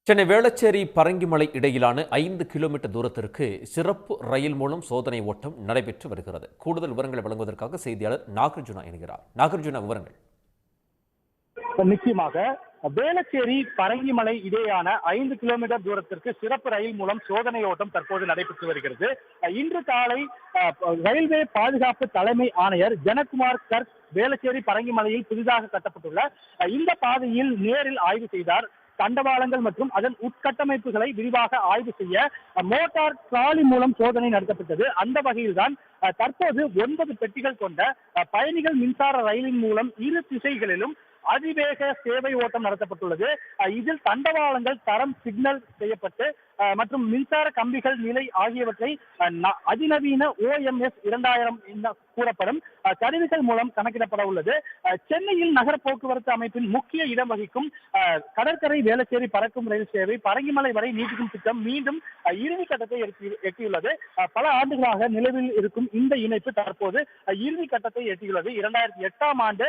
சென்னை வேளச்சேரி பரங்கிமலை இடையிலான 5 கிலோமீட்டர் தூரத்திற்கு சிறப்பு ரயில் மூலம் சோதனை ஓட்டம் நடைபெற்று வருகிறது. கூடுதல் விவரங்களை வழங்குவதற்காக செய்தியாளர் நாகார்ஜுனா இணைகிறார். நாகார்ஜுனா, விவரங்கள். நிச்சயமாக வேளச்சேரி பரங்கிமலை இடையான 5 கிலோமீட்டர் தூரத்திற்கு சிறப்பு ரயில் மூலம் சோதனை ஓட்டம் தற்போது நடைபெற்று வருகிறது. இன்று காலை ரயில்வே பாதுகாப்பு தலைமை ஆணையர் ஜனகுமார் கர்க் வேளச்சேரி பரங்கிமலையில் புதிதாக கட்டப்பட்டுள்ள இந்த பாதையில் நேரில் ஆய்வு செய்தார். தண்டவாளங்கள் மற்றும் அதன் உட்கட்டமைப்புகளை விரிவாக ஆய்வு செய்ய மோட்டார் டிராலி மூலம் சோதனை நடத்தப்பட்டது. அந்த வகையில்தான் தற்போது 9 பெட்டிகள் கொண்ட பயணிகள் மின்சார ரயிலின் மூலம் இரு திசைகளிலும் அதிவேக சேவை ஓட்டம் நடத்தப்பட்டுள்ளது. இதில் தண்டவாளங்கள் தரம் சிக்னல் செய்யப்பட்டு மற்றும் மின்சார கம்பிகள் நிலை ஆகியவற்றை அதிநவீன OMS 2000 கூறப்படும் கருவிகள் மூலம் கணக்கிடப்பட உள்ளது. சென்னையில் நகர போக்குவரத்து அமைப்பின் முக்கிய இடம் வகிக்கும் கடற்கரை வேளச்சேரி பறக்கும் ரயில் சேவை பரங்கிமலை வரை நீட்டிக்கும் திட்டம் மீண்டும் இறுதி கட்டத்தை எட்டியுள்ளது. பல ஆண்டுகளாக நிலவில் இருக்கும் இந்த இணைப்பு தற்போது இறுதி கட்டத்தை எட்டியுள்ளது. 2008ஆம் ஆண்டு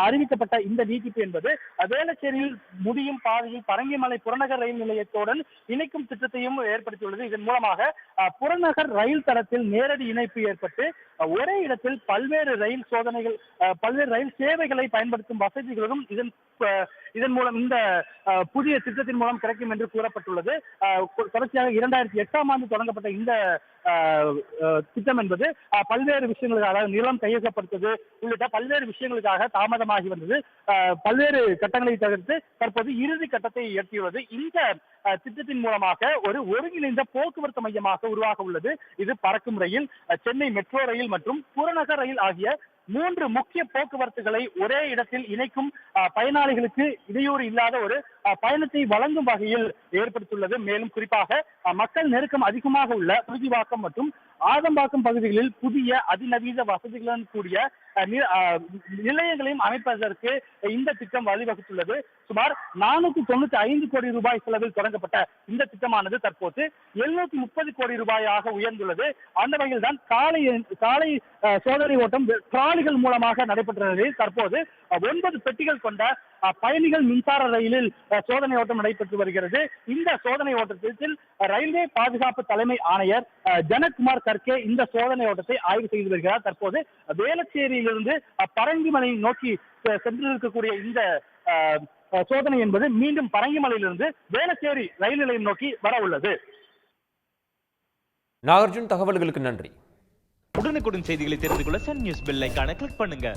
அறிவிக்கப்பட்ட இந்த நீட்டிப்பு என்பது வேளச்சேரியில் முடியும் பாதையில் பரங்கிமலை புறநகர் ரயில் நிலையத்துடன் இணைக்கும் திட்டத்தையும் ஏற்படுத்தியுள்ளது. இதன் மூலமாக புறநகர் ரயில் தடத்தில் நேரடி இணைப்பு ஏற்பட்டு ஒரே இடத்தில் பல்வேறு ரயில் சேவைகளை பயன்படுத்தும் வசதிகளும் இதன் மூலம் இந்த புதிய திட்டத்தின் மூலம் கிடைக்கும் என்று கூறப்பட்டுள்ளது. தொடர்ச்சியாக 2008ஆம் ஆண்டு தொடங்கப்பட்ட இந்த திட்டம் என்பது பல்வேறு விஷயங்களுக்காக, அதாவது நிலம் கையகப்படுத்துவது உள்ளிட்ட பல்வேறு விஷயங்களுக்காக தாமதமாகி வந்தது. பல்வேறு கட்டங்களை தவிர்த்து தற்போது இறுதி கட்டத்தை எட்டியுள்ளது. இந்த திட்டத்தின் மூலமாக ஒரு ஒருங்கிணைந்த போக்குவரத்து மையமாக உருவாக உள்ளது. இது பறக்கும் ரயில், சென்னை மெட்ரோ ரயில் மற்றும் புறநகர் ரயில் ஆகிய 3 முக்கிய போக்குவரத்துகளை ஒரே இடத்தில் இணைக்கும் பயனாளிகளுக்கு இடையூறு இல்லாத ஒரு பயணத்தை வழங்கும் வகையில் ஏற்படுத்தியுள்ளது. மேலும் குறிப்பாக மக்கள் நெருக்கம் அதிகமாக உள்ள புழுதிவாக்கம் மற்றும் ஆதம்பாக்கம் பகுதிகளில் புதிய அதிநவீன வசதிகளுடன் கூடிய நிலையங்களையும் அமைப்பதற்கு இந்த திட்டம் வழிவகுத்துள்ளது. சுமார் 495 கோடி ரூபாய் செலவில் தொடங்கப்பட்ட இந்த திட்டமானது தற்போது 730 கோடி ரூபாயாக உயர்ந்துள்ளது. அந்த வகையில் தான் காலை சோதனை ஓட்டம் டிராலிகள் மூலமாக நடைபெற்ற நிலையில் தற்போது 9 பெட்டிகள் கொண்ட பயணிகள் மின்சார ரயிலில் சோதனை ஓட்டம் நடைபெற்று வருகிறது. இந்த சோதனை ஓட்டத்தில் ரயில்வே பாதுகாப்பு தலைமை ஆணையர் ஜனகுமார் கர்கே இந்த சோதனை ஓட்டத்தை ஆய்வு செய்து வருகிறார். தற்போது வேளச்சேரியிலிருந்து பரங்கிமலை நோக்கி சென்றிருக்கக்கூடிய இந்த சோதனை என்பது மீண்டும் பரங்கிமலையிலிருந்து வேளச்சேரி ரயில் நிலையம் நோக்கி வர உள்ளது. நாகார்ஜுன், தகவல்களுக்கு நன்றி. உடனுக்குடன் செய்திகளை தெரிந்து கொள்ள சன் நியூஸ் பெல் ஐகானை கிளிக் பண்ணுங்க.